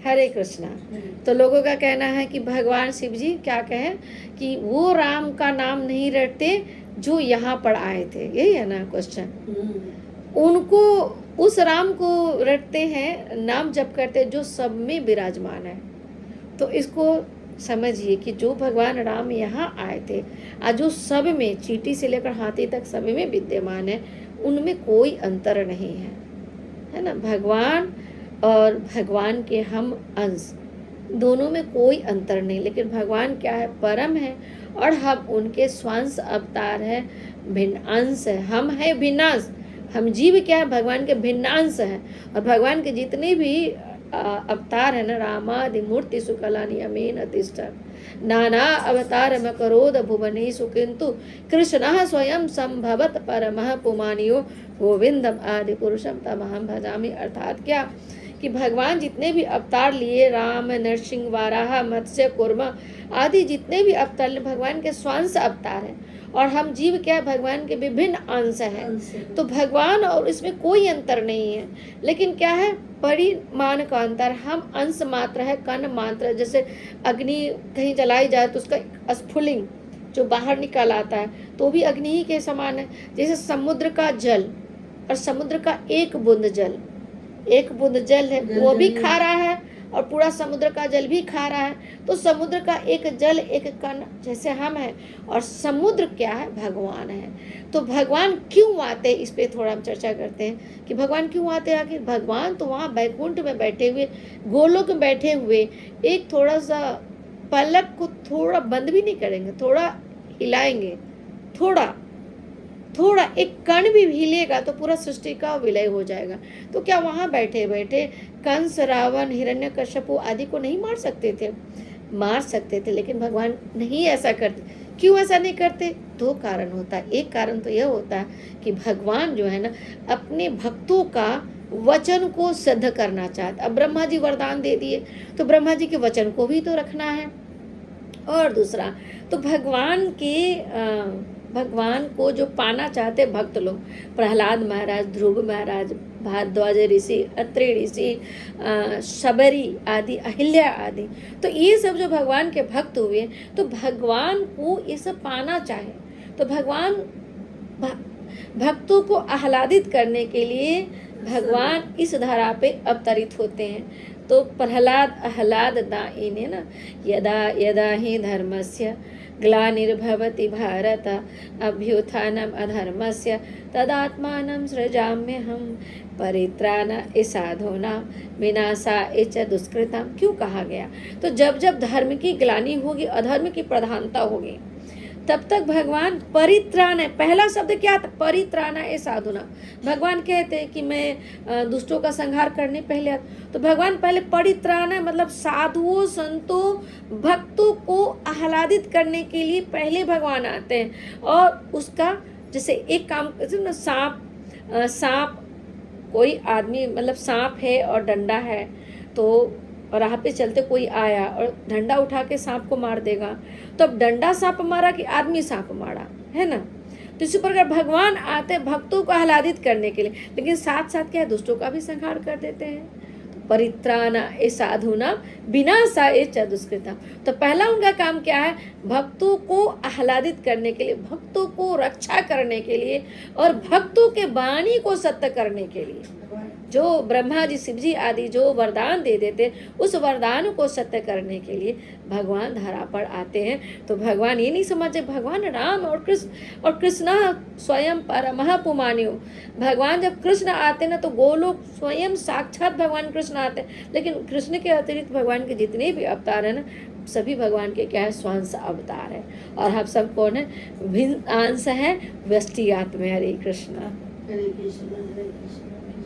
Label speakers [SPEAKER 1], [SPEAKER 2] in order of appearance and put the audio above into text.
[SPEAKER 1] हरे कृष्णा। तो लोगों का कहना है कि भगवान शिव जी क्या कहें कि वो राम का नाम नहीं रटते जो यहाँ पर आए थे, यही है ना क्वेश्चन। उनको उस राम को रटते हैं, नाम जप करते जो सब में विराजमान है। तो इसको समझिए कि जो भगवान राम यहाँ आए थे आज जो सब में, चींटी से लेकर हाथी तक सब में विद्यमान है, उनमें कोई अंतर नहीं है ना। भगवान और भगवान के हम अंश, दोनों में कोई अंतर नहीं। लेकिन भगवान क्या है, परम है, और हम उनके स्वांश अवतार है, भिन्न अंश है। हम है भिन्न अंश, हम जीव क्या है, भगवान के भिन्न अंश है। और भगवान के जितने भी अवतार है ना, रामादि मूर्ति सुकलानि अमीन अतिष्ठा नाना अवतार मकरोद भुवनेषु किंतु कृष्णः स्वयं संभवत परमः पुमानियो गोविंदम आदि पुरुषम तमहम भजामि। अर्थात क्या कि भगवान जितने भी अवतार लिए, राम, नरसिंह, वाराह, मत्स्य, कूर्म आदि जितने भी अवतार, भगवान के स्वांश अवतार है। और हम जीव क्या है, भगवान के विभिन्न अंश हैं। तो भगवान और इसमें कोई अंतर नहीं है। लेकिन क्या है, परिमाण का अंतर। हम अंश मात्र है, कण मात्र। जैसे अग्नि कहीं जलाई जाए तो उसका स्फुलिंग जो बाहर निकल आता है तो भी अग्नि ही के समान है। जैसे समुद्र का जल और समुद्र का एक बूंद जल, एक बूंद जल है वो भी खारा है और पूरा समुद्र का जल भी खारा है। तो समुद्र का एक जल, एक कण जैसे हम हैं, और समुद्र क्या है, भगवान है। तो भगवान क्यों आते, इस पे थोड़ा हम चर्चा करते हैं कि भगवान क्यों आते हैं। आखिर भगवान तो वहाँ बैकुंठ में बैठे हुए, गोलोक में बैठे हुए, एक थोड़ा सा पलक को थोड़ा बंद भी नहीं करेंगे, थोड़ा हिलाएंगे, थोड़ा एक कण भी हिलेगा तो पूरा सृष्टि का विलय हो जाएगा। तो क्या वहाँ बैठे बैठे कंस, रावण, हिरण्यकश्यप आदि को नहीं मार सकते थे? मार सकते थे, लेकिन भगवान नहीं ऐसा करते। क्यों ऐसा नहीं करते? दो कारण होता है। एक कारण तो यह होता है कि भगवान जो है ना, अपने भक्तों का वचन को सिद्ध करना चाहते। अब ब्रह्मा जी वरदान दे दिए तो ब्रह्मा जी के वचन को भी तो रखना है। और दूसरा तो भगवान को जो पाना चाहते भक्त लोग, प्रहलाद महाराज, ध्रुव महाराज, भारद्वाज ऋषि, अत्रि ऋषि, शबरी आदि, अहिल्या आदि, तो ये सब जो भगवान के भक्त हुए, तो भगवान को ये सब पाना चाहे तो भगवान भक्तों को आह्लादित करने के लिए भगवान इस धरा पे अवतरित होते हैं। तो प्रहलाद आह्लाद दायिने ना, यदा यदा हि धर्मस्य ग्लानिर्भवति भारत अभ्युत्थानम् अधर्मस्य तदात्मानं सृजाम्यहम् परित्राणाय साधूनां विनाशाय च दुष्कृतां। क्यों कहा गया? तो जब जब धर्म की ग्लानि होगी, अधर्म की प्रधानता होगी, तब तक भगवान परित्राण है। पहला शब्द क्या था? परित्राणाय साधूनां। भगवान कहते हैं कि मैं दुष्टों का संहार करने पहले, तो भगवान पहले परित्राण है, मतलब साधुओं, संतों, भक्तों को आह्लादित करने के लिए पहले भगवान आते हैं। और उसका जैसे एक काम, जैसे सांप कोई आदमी, मतलब सांप है और डंडा है, तो राह पे चलते कोई आया और डंडा उठा के सांप को मार देगा, तो अब डंडा सांप मारा कि आदमी सांप मारा, है ना। तो इसी प्रकार भगवान आते भक्तों को आह्लादित करने के लिए, लेकिन साथ साथ क्या है, दुष्टों का भी संहार कर देते हैं। तो परित्राणाय साधूनां विनाशाय च दुष्कृतां। तो पहला उनका काम क्या है? भक्तों को आह्लादित करने के लिए, भक्तों को रक्षा करने के लिए, और भक्तों के वाणी को सत्य करने के लिए। जो ब्रह्मा जी, शिव जी आदि जो वरदान दे देते, उस वरदान को सत्य करने के लिए भगवान धरा पर आते हैं। तो भगवान ये नहीं समझते भगवान राम और कृष्ण स्वयं परमः पुमानियो। भगवान जब कृष्ण आते ना, तो गोलोक स्वयं साक्षात भगवान कृष्ण आते हैं। लेकिन कृष्ण के अतिरिक्त भगवान के जितने भी अवतार है ना, सभी भगवान के क्या है? स्वांश अवतार है। और हम सब कौन है? भिन्न अंश है, व्यष्टि आत्मा। हरे कृष्ण।
[SPEAKER 2] हरे कृष्ण, हरे कृष्ण।